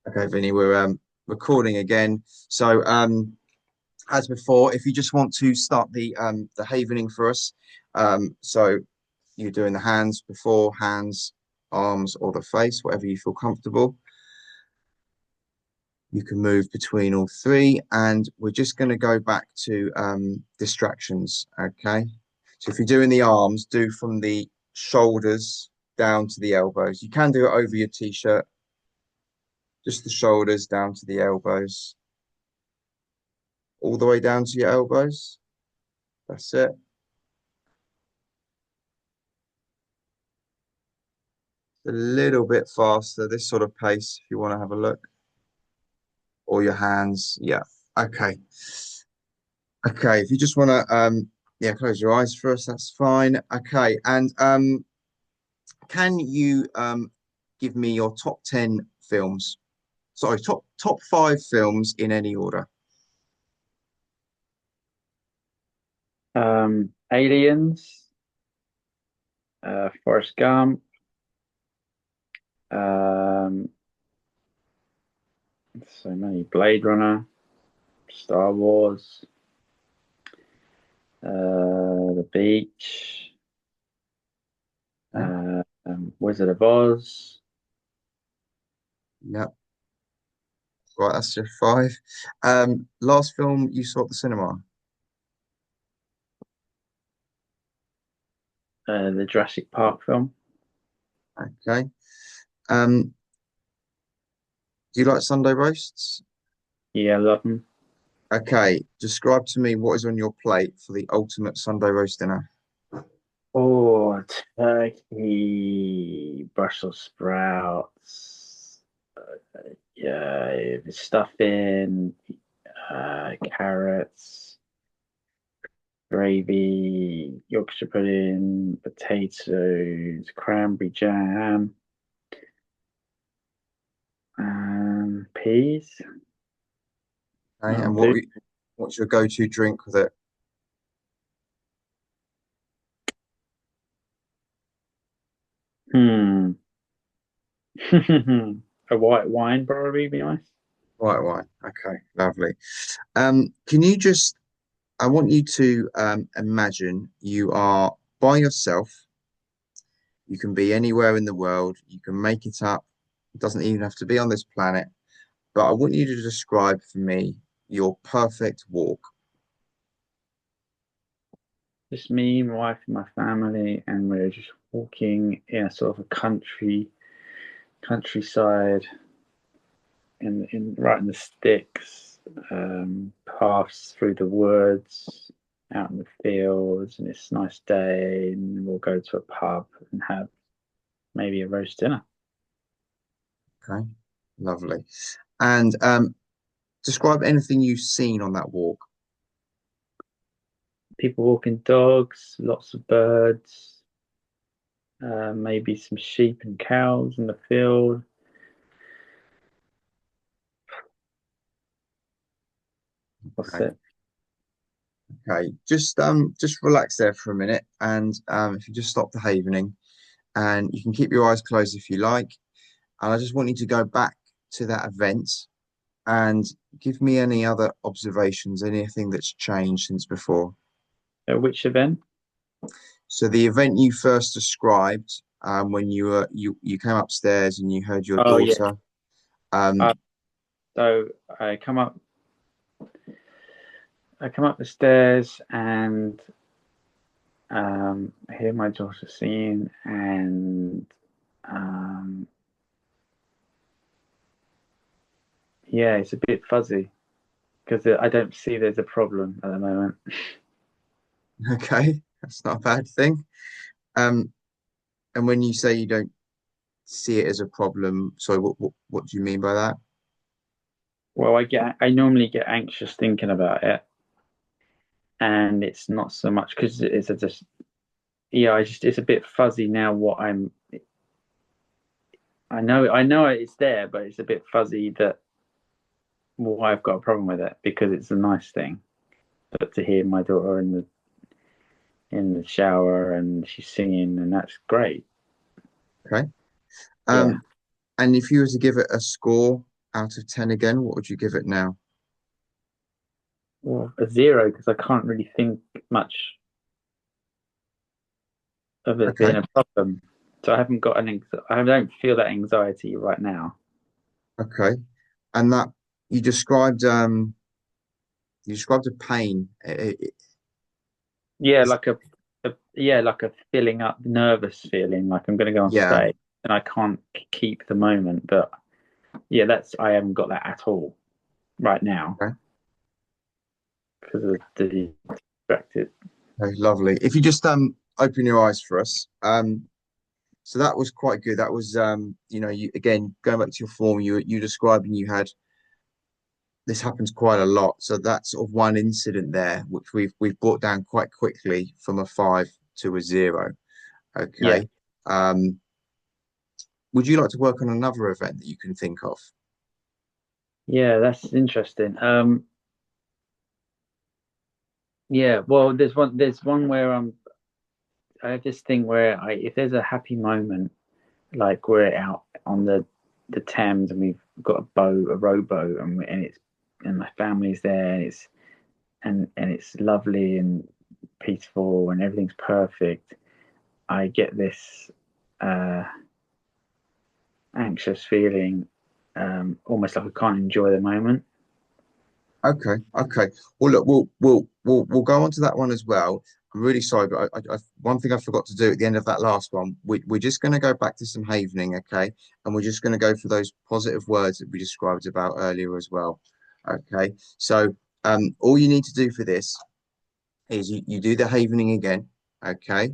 Okay, Vinny, we're recording again. So as before, if you just want to start the havening for us, so you're doing the hands before, hands, arms, or the face, whatever you feel comfortable. You can move between all three, and we're just going to go back to distractions. Okay, so if you're doing the arms, do from the shoulders down to the elbows. You can do it over your t-shirt, just the shoulders down to the elbows, all the way down to your elbows. That's it. A little bit faster, this sort of pace, if you want to have a look. Or your hands. Yeah. Okay. Okay. If you just want to, yeah, close your eyes for us. That's fine. Okay. And can you give me your top 10 films? Sorry, top five films in any order. Aliens, Forrest Gump, um, so many Blade Runner, Star Wars, The Beach, Okay. Wizard of Oz, Yeah. Right. That's your five. Last film you saw at the cinema. the Jurassic Park film. Okay. Do you like Sunday roasts? Yeah, I love them. Okay, describe to me what is on your plate for the ultimate Sunday roast dinner. Oh, turkey, Brussels sprouts, yeah, stuffing, carrots, gravy, Yorkshire pudding, potatoes, cranberry jam, peas. Okay, That'll and do. what's your go-to drink with it? Hmm. A white wine probably be nice. White wine. Okay, lovely. Can you just, I want you to imagine you are by yourself. You can be anywhere in the world. You can make it up. It doesn't even have to be on this planet. But I want you to describe for me your perfect walk. Just me, my wife, and my family, and we're just walking in a sort of a countryside in right in the sticks, paths through the woods, out in the fields, and it's a nice day, and we'll go to a pub and have maybe a roast dinner. Okay, lovely. And describe anything you've seen on that walk. People walking dogs, lots of birds, maybe some sheep and cows in the field. What's Okay. it? Okay, just relax there for a minute, and if you just stop the havening, and you can keep your eyes closed if you like, and I just want you to go back to that event and give me any other observations, anything that's changed since before. Which event? So the event you first described, when you came upstairs and you heard your Oh yeah. daughter, um, Uh, so I come up the stairs and I hear my daughter singing, and um, yeah, it's a bit fuzzy because I don't see there's a problem at the moment. okay, that's not a bad thing. Um, and when you say you don't see it as a problem, sorry, what do you mean by that? Well, I normally get anxious thinking about it, and it's not so much because it's a just yeah, I just it's a bit fuzzy now. I know it's there, but it's a bit fuzzy that why I've got a problem with it because it's a nice thing. But to hear my daughter in the shower and she's singing, and that's great. Okay. Yeah. Um, and if you were to give it a score, out of 10 again, what would you give it now? Well, a zero because I can't really think much of it Okay, being a problem. So I haven't got I don't feel that anxiety right now. okay. And that you described you described a pain. Yeah, like yeah, like a filling up, nervous feeling, like I'm going to go on Yeah. stage and I can't keep the moment. But yeah, that's I haven't got that at all right now Okay. because of the distracted. Okay, lovely. If you just open your eyes for us. So that was quite good. That was you know, you again going back to your form, you describing you had this happens quite a lot. So that's sort of one incident there, which we've brought down quite quickly from a five to a zero. Yeah, Okay. Would you like to work on another event that you can think of? yeah, that's interesting. Yeah, well, there's one where I have this thing where if there's a happy moment, like we're out on the Thames and we've got a rowboat, and my family's there, and it's lovely and peaceful and everything's perfect. I get this uh, anxious feeling, almost like I can't enjoy the moment. Okay, okay. Well, look, we'll go on to that one as well. I'm really sorry, but one thing I forgot to do at the end of that last one, we're just going to go back to some havening, okay? And we're just going to go for those positive words that we described about earlier as well, okay? So, all you need to do for this is you do the havening again, okay?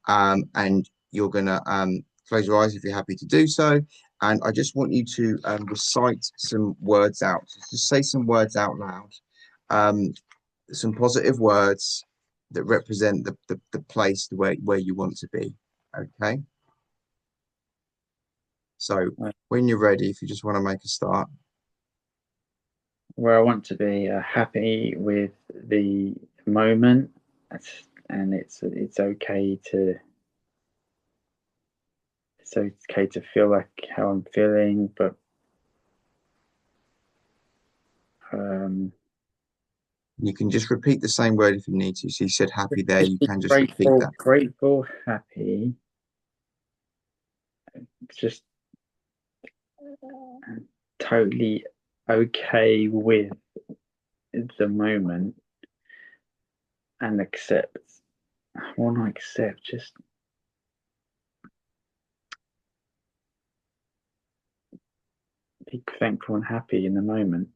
And you're gonna close your eyes if you're happy to do so. And I just want you to recite some words out. Just say some words out loud. Um, some positive words that represent the place where you want to be. Okay. So when you're ready, if you just want to make a start. Where I want to be happy with the moment, and it's okay to feel like how I'm feeling, but um, You can just repeat the same word if you need to. So you said happy there, just you be can just repeat that. grateful, happy, just totally okay with the moment and accept. I want to accept, just be thankful and happy in the moment.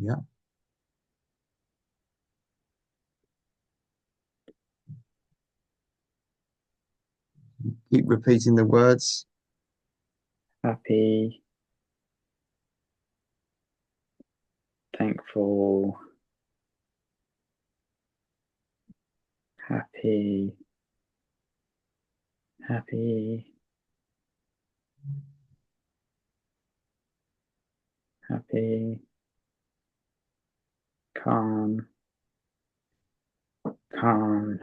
Yeah. Keep repeating the words. Happy, thankful, happy, happy, happy, calm, calm,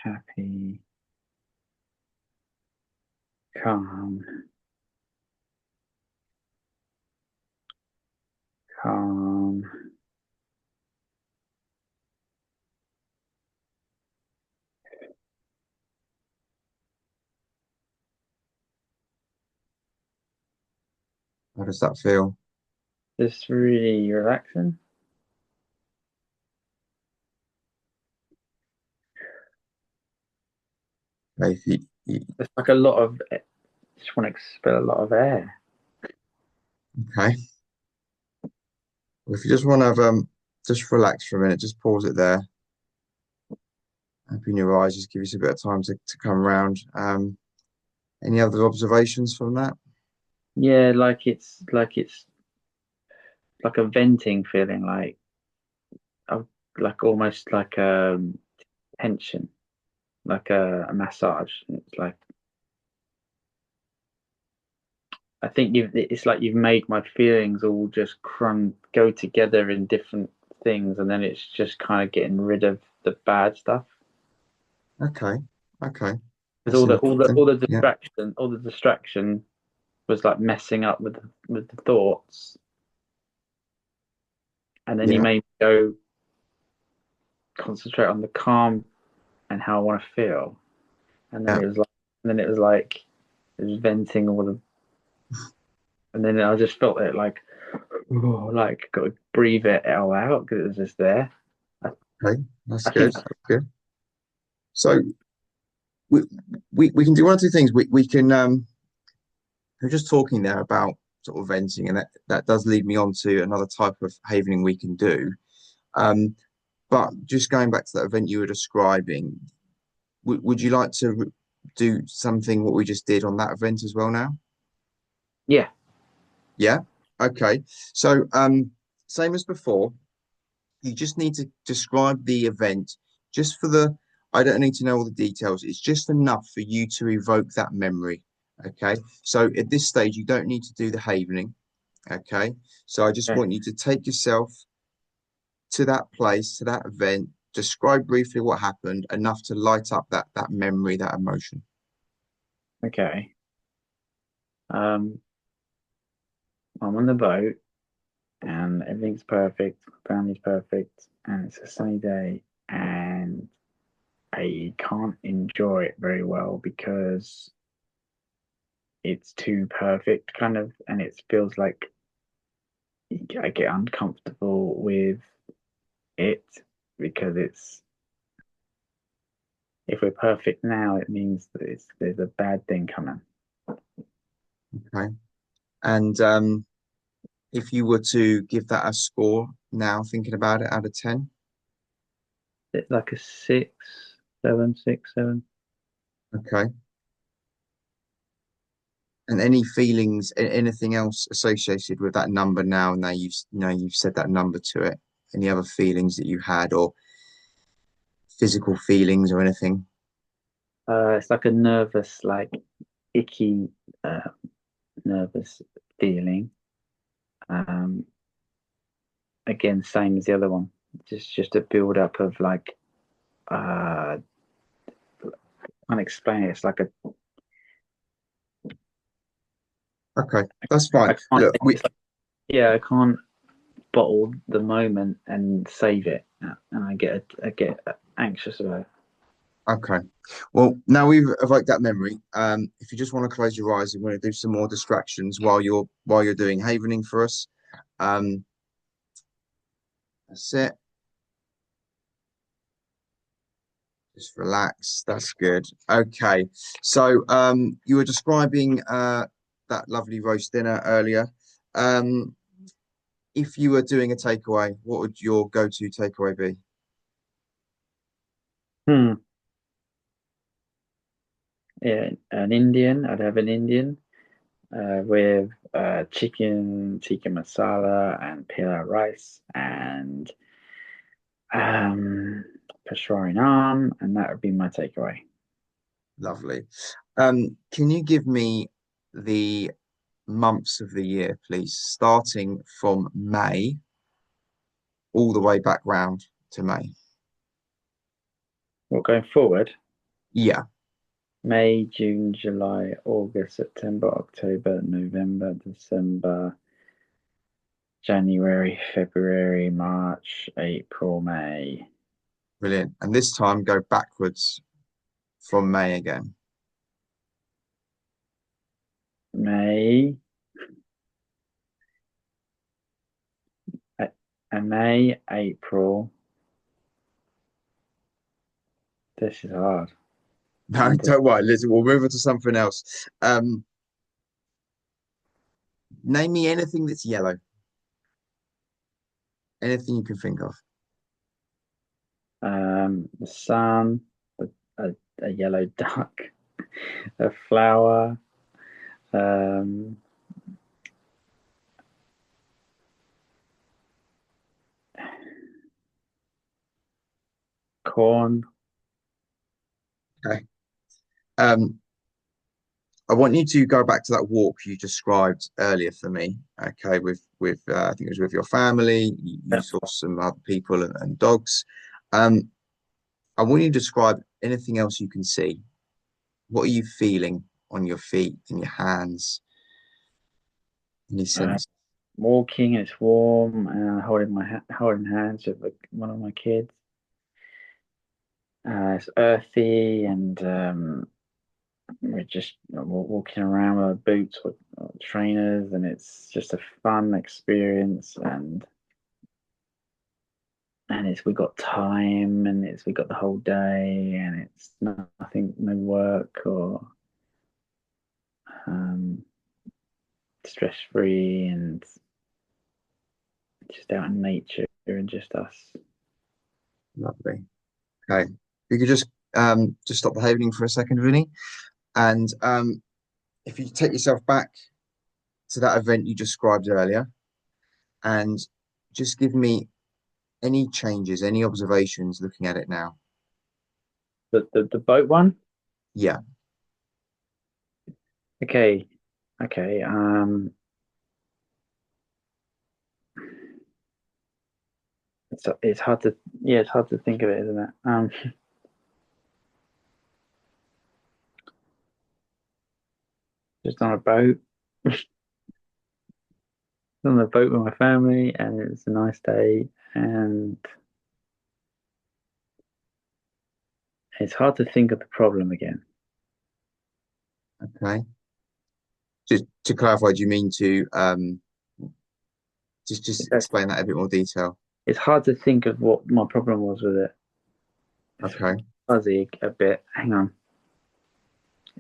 happy, calm, calm. How does that feel? Just really relaxing. Okay, if It's like a lot of, just want to expel a lot of air. okay. Well, if you just want to have just relax for a minute, just pause it there. Open your eyes, just give us a bit of time to come around. Any other observations from that? Yeah, like it's like a venting feeling, uh, like almost like tension, like a massage. It's like I think it's like you've made my feelings all just go together in different things, and then it's just kind of getting rid of the bad stuff. Okay, okay. Because That's interesting. all the Yeah, distraction was like messing up with the thoughts, and then he Yeah. made me go concentrate on the calm and how I want to feel, and then Yeah. it was like, and then it was venting all the, and then I just felt it like, oh, like got to breathe it all out because it was just there. I, Okay. That's I good. think, That's good. So we we can do one or two things. We can we're just talking there about sort of venting, and that does lead me on to another type of havening we can do. Um, but just going back to that event you were describing, would you like to do something what we just did on that event as well now? yeah, Yeah. Okay. So same as before, you just need to describe the event just for the, I don't need to know all the details. It's just enough for you to evoke that memory. Okay. So at this stage, you don't need to do the havening. Okay. So I just okay, want you to take yourself to that place, to that event, describe briefly what happened, enough to light up that memory, that emotion. okay. Um, I'm on the boat and everything's perfect, family's perfect, and it's a sunny day, and I can't enjoy it very well because it's too perfect, kind of, and it feels like I get uncomfortable with it because it's if we're perfect now, it means that there's a bad thing coming. Okay. And if you were to give that a score now, thinking about it out of 10, It's like a 6, 7, 6, 7. okay. And any feelings, anything else associated with that number now? Now you've said that number to it. Any other feelings that you had, or physical feelings, or anything? It's like a nervous, like icky, uh, nervous feeling. Um, again, same as the other one. Just a build up of like uh, unexplained. It's like a Okay, that's fine. I can't. Look, we It's like, yeah, I can't bottle the moment and save it, and I get anxious about it. okay. Well, now we've evoked that memory. If you just want to close your eyes, I'm going to do some more distractions while you're doing havening for us. Um, that's it. Just relax. That's good. Okay. So you were describing that lovely roast dinner earlier. Um, if you were doing a takeaway, what would your go-to takeaway be? Hmm. Yeah, an Indian. I'd have an Indian with chicken tikka masala and pilau rice and um, peshawari naan, and that would be my takeaway. Lovely. Can you give me the months of the year, please, starting from May all the way back round to May? Well, going forward, Yeah, May, June, July, August, September, October, November, December, January, February, March, April, May. brilliant. And this time go backwards from May again. May, May, April. This is hard. No, I'm just don't worry. Listen, we'll move on to something else. Name me anything that's yellow. Anything you can think of. the sun, a, a yellow duck, a flower, um, corn. Okay. Um, I want you to go back to that walk you described earlier for me. Okay, with I think it was with your family. You Yeah. saw some other people and dogs. Um, I want you to describe anything else you can see. What are you feeling on your feet and your hands? Any Uh, sense? Walking, it's warm, and holding hands with one of my kids. It's earthy, and we're just walking around with our boots or trainers, and it's just a fun experience. And it's we got time, and it's we got the whole day, and it's nothing, no work or um, stress free, and just out in nature and just us. Lovely. Okay. You could just stop the evening for a second, Vinny. And if you take yourself back to that event you described earlier and just give me any changes, any observations looking at it now. The boat one. Yeah. Okay, okay. It's hard to it's hard to think of it, isn't it? Just on a boat, on a boat with my family, and it's a nice day, and it's hard to think of the problem again. Okay. Just to clarify, do you mean to just That's, explain that in a bit more detail? it's hard to think of what my problem was with it. It's Okay. fuzzy a bit. Hang on.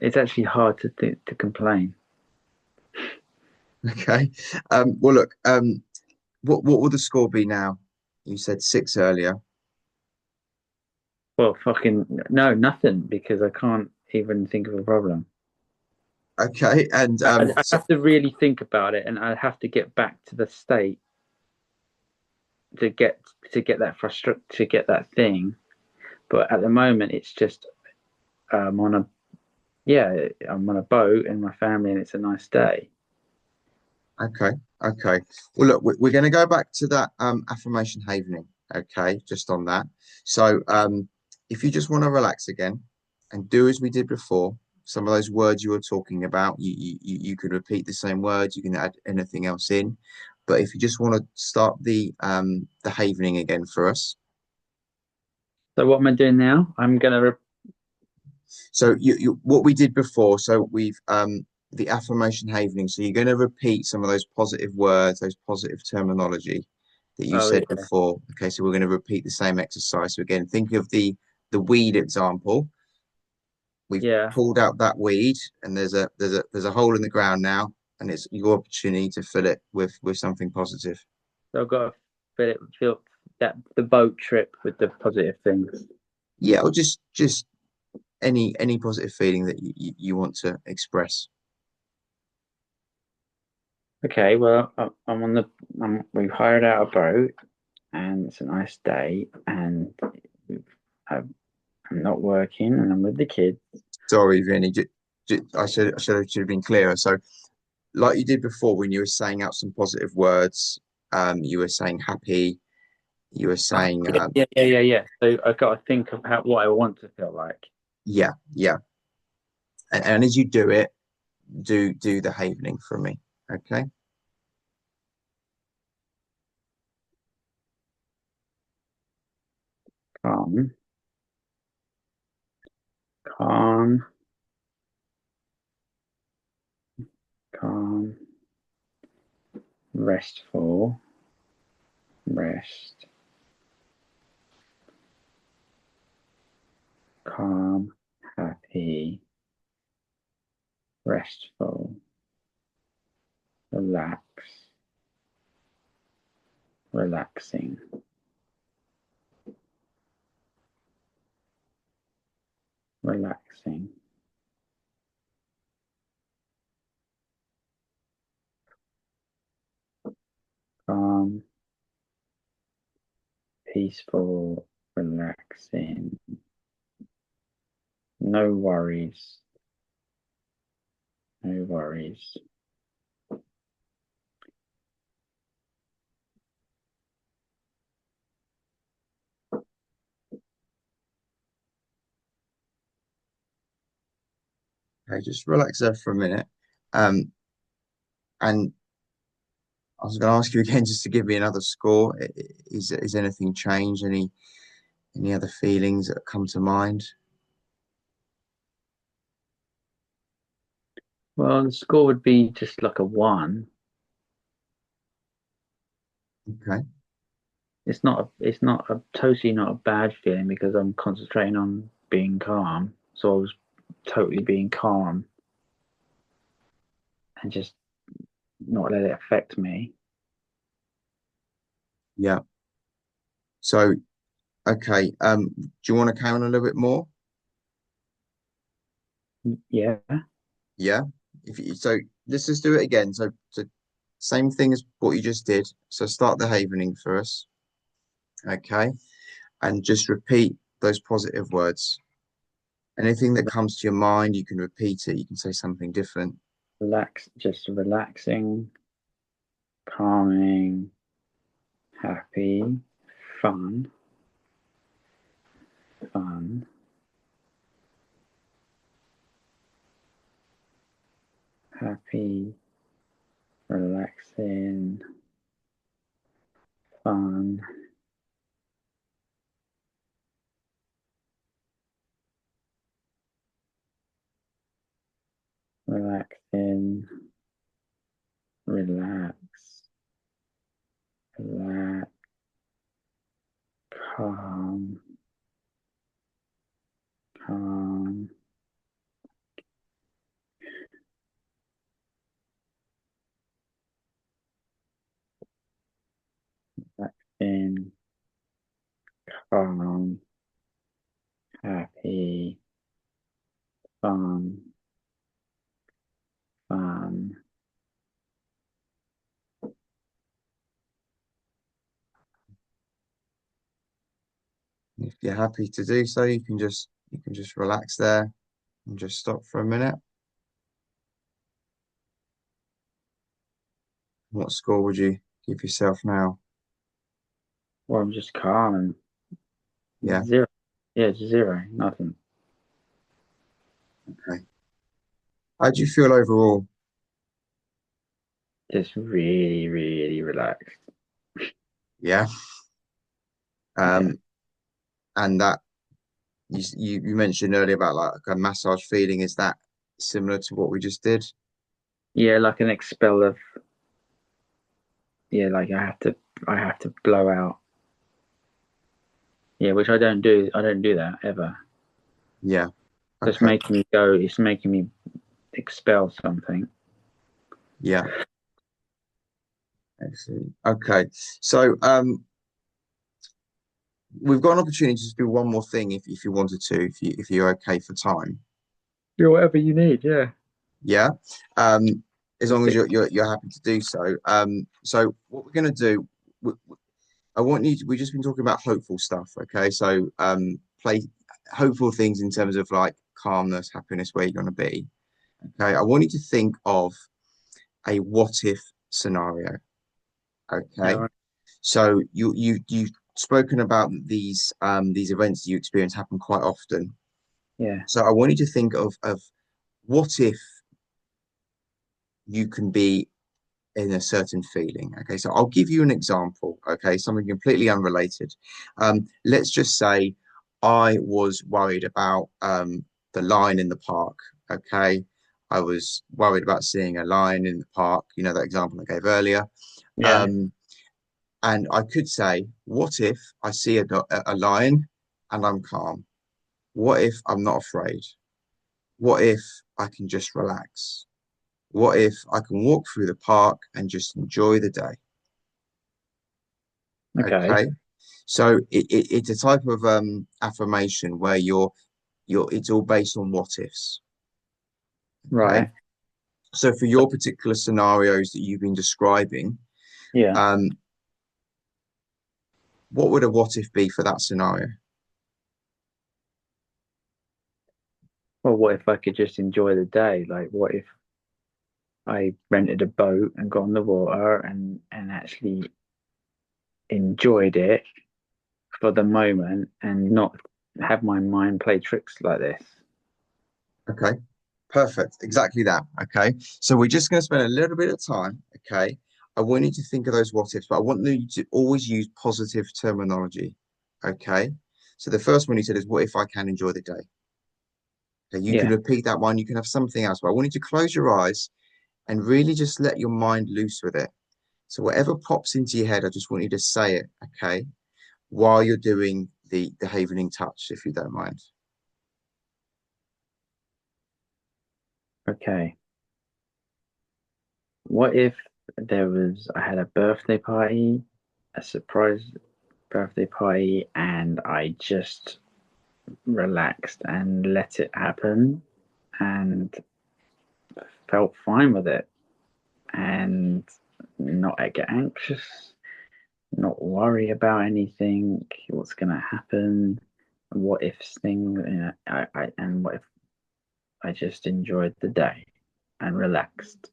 It's actually hard to complain. Okay. Well, look. What will the score be now? You said six earlier. Well, fucking no, nothing because I can't even think of a problem. Okay. And I so have to really think about it, and I have to get back to the state to get to get that thing. But at the moment, it's just on a I'm on a boat in my family, and it's a nice day. okay. Okay. Well, look, we're going to go back to that affirmation havening. Okay, just on that. So if you just want to relax again and do as we did before, some of those words you were talking about, you could repeat the same words. You can add anything else in. But if you just want to start the havening again for us. So what am I doing now? I'm gonna So you what we did before, so we've the affirmation havening. So you're going to repeat some of those positive words, those positive terminology that you oh said yeah, before. Okay, so we're going to repeat the same exercise. So again, think of the weed example. We've yeah. pulled out that weed, and there's a hole in the ground now, and it's your opportunity to fill it with something positive. So I've got to feel that the boat trip with the positive things. Yeah, or just any positive feeling that you want to express. Okay, well I'm on the we've hired out a boat, and it's a nice day, and I'm not working, and I'm with the kids. Sorry, Vinny. I should have been clearer. So, like you did before, when you were saying out some positive words, you were saying happy. You were saying, Yeah. So I've got to think of what I want to feel like. yeah, yeah. And as you do it, do the havening for me. Okay. Calm, calm, calm, restful, rest, calm, happy, restful, relax, relaxing, relaxing, calm, peaceful, relaxing, no worries, no worries. Okay. Just relax there for a minute. Um, and I was going to ask you again just to give me another score. Is anything changed? Any other feelings that come to mind? Well, the score would be just like a one. Okay. It's not a totally not a bad feeling because I'm concentrating on being calm. So I was totally being calm and just not let it affect me. Yeah. So, okay. Do you want to count a little bit more? Yeah. Yeah. So, let's just do it again. So same thing as what you just did. So start the havening for us. Okay. And just repeat those positive words. Anything that comes to your mind, you can repeat it. You can say something different. Just relaxing, calming, happy, fun, fun, happy, relaxing, fun, relaxing, relax, relax, calm, calm, relaxing, calm, happy, fun, fun. If you're happy to do so, you can just relax there and just stop for a minute. What score would you give yourself now? Well, I'm just calm Yeah. and zero. Yeah, it's zero, nothing. Okay. How do you feel overall? Just really, really relaxed. Yeah. Yeah. Um, and that you mentioned earlier about like a massage feeling. Is that similar to what we just did? Yeah, like an expel of yeah, like I have to blow out. Yeah, which I don't do. I don't do that ever. Yeah. Just Okay. making me go. It's making me expel something. Yeah. Excellent. Okay. So we've got an opportunity to do one more thing if you wanted to, if you're okay for time. Yeah, whatever you need. Yeah. Yeah. Um, as long as Pick. you're happy to do so. So what we're gonna do, I want you to, we've just been talking about hopeful stuff, okay? So play hopeful things in terms of like calmness, happiness, where you're gonna be. Okay. I want you to think of a what if scenario. Yeah. Okay. So you've spoken about these events that you experience happen quite often. Yeah. So I want you to think of what if you can be in a certain feeling. Okay, so I'll give you an example. Okay, something completely unrelated. Let's just say I was worried about the lion in the park. Okay, I was worried about seeing a lion in the park. You know that example I gave earlier. Yeah. Um, and I could say, what if I see a lion and I'm calm? What if I'm not afraid? What if I can just relax? What if I can walk through the park and just enjoy the day? Okay. Okay. So it's a type of affirmation where you're it's all based on what ifs. Okay. Right. So for your particular scenarios that you've been describing, Yeah. um, what would a what if be for that scenario? Well, what if I could just enjoy the day? Like, what if I rented a boat and got on the water and actually enjoyed it for the moment and not have my mind play tricks like this? Okay. Perfect. Exactly that. Okay. So we're just going to spend a little bit of time. Okay. I want you to think of those what ifs, but I want you to always use positive terminology. Okay. So the first one you said is, what if I can enjoy the day? Okay, you can Yeah. repeat that one, you can have something else, but I want you to close your eyes and really just let your mind loose with it. So whatever pops into your head, I just want you to say it, okay, while you're doing the havening touch, if you don't mind. Okay. What if I had a birthday party, a surprise birthday party, and I just relaxed and let it happen and felt fine with it and not get anxious, not worry about anything, what's going to happen, what ifs thing, and what if I just enjoyed the day and relaxed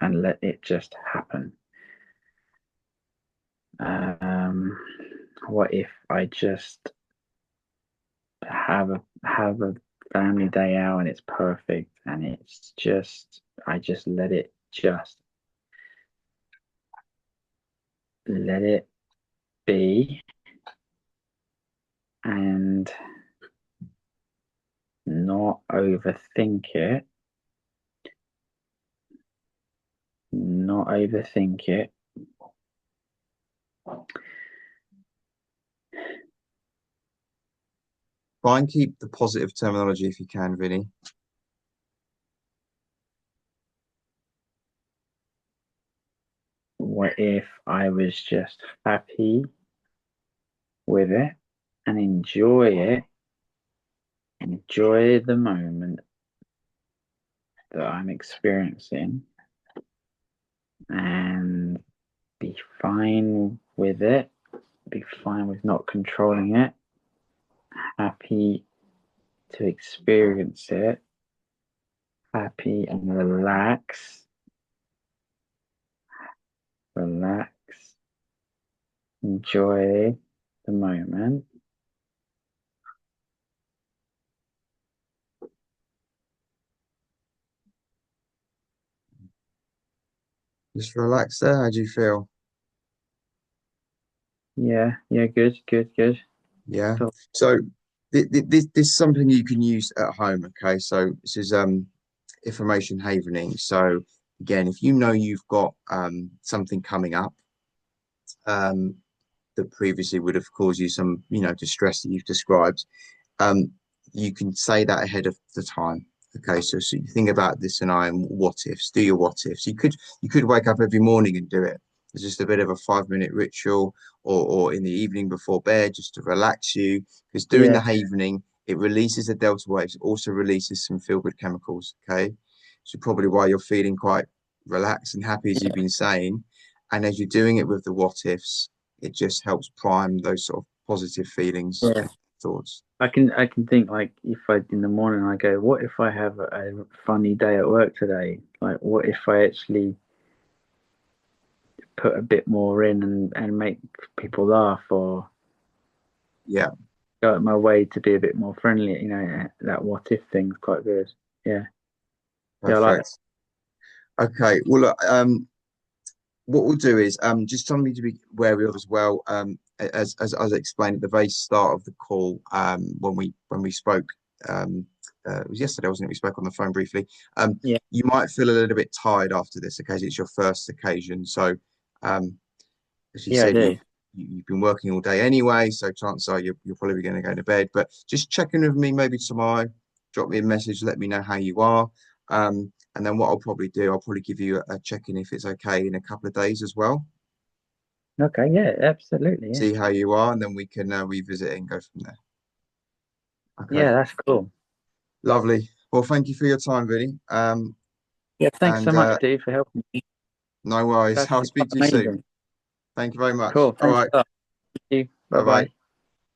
and let it just happen. Um, what if I just have a family day out and it's perfect and it's just I just let it be and not overthink it, not overthink it. Try and keep the positive terminology if you can, Vinny. What if I was just happy with it and enjoy the moment that I'm experiencing and be fine with it, be fine with not controlling it, happy to experience it, happy and relax, enjoy the moment. Just relax there. How do you feel? Yeah, yeah, good, good, good. Yeah. So, So this is something you can use at home. Okay. So this is information havening. So again, if you know you've got something coming up um that previously would have caused you some, distress that you've described, um, you can say that ahead of the time. Okay, so you think about this and what ifs, do your what ifs. You could wake up every morning and do it. It's just a bit of a 5 minute ritual, or in the evening before bed, just to relax you. Because doing the yeah, havening, it releases the delta waves, it also releases some feel good chemicals. Okay, so probably why you're feeling quite relaxed and happy, as you've yeah, been saying. And as you're doing it with the what ifs, it just helps prime those sort of positive feelings yeah. and thoughts. I can think like if I in the morning I go, what if I have a funny day at work today? Like, what if I actually put a bit more in and make people laugh or Yeah, go out my way to be a bit more friendly. That what if thing's quite good. Yeah, yeah, I like that. perfect. Okay, well, look, what we'll do is just something to be wary of as well. As I explained at the very start of the call, when we spoke, it was yesterday, wasn't it? We spoke on the phone briefly. Yeah, You might feel a little bit tired after this occasion. It's your first occasion, so um, as you yeah, I said, do. you've been working all day anyway, so chances are you're probably going to go to bed. But just check in with me maybe tomorrow. Drop me a message, let me know how you are. And then what I'll probably do, I'll probably give you a check-in if it's okay in a couple of days as well. Okay, yeah, absolutely, yeah, See how you are, and then we can revisit it and go from there. Okay, yeah, that's cool. lovely. Well, thank you for your time, Vinny. Yeah, thanks so And much, Steve, for helping me. no worries. That's I'll speak to you soon. amazing. Thank you very much. Cool. All Thanks right. a lot. Thank you. Bye Bye bye. bye.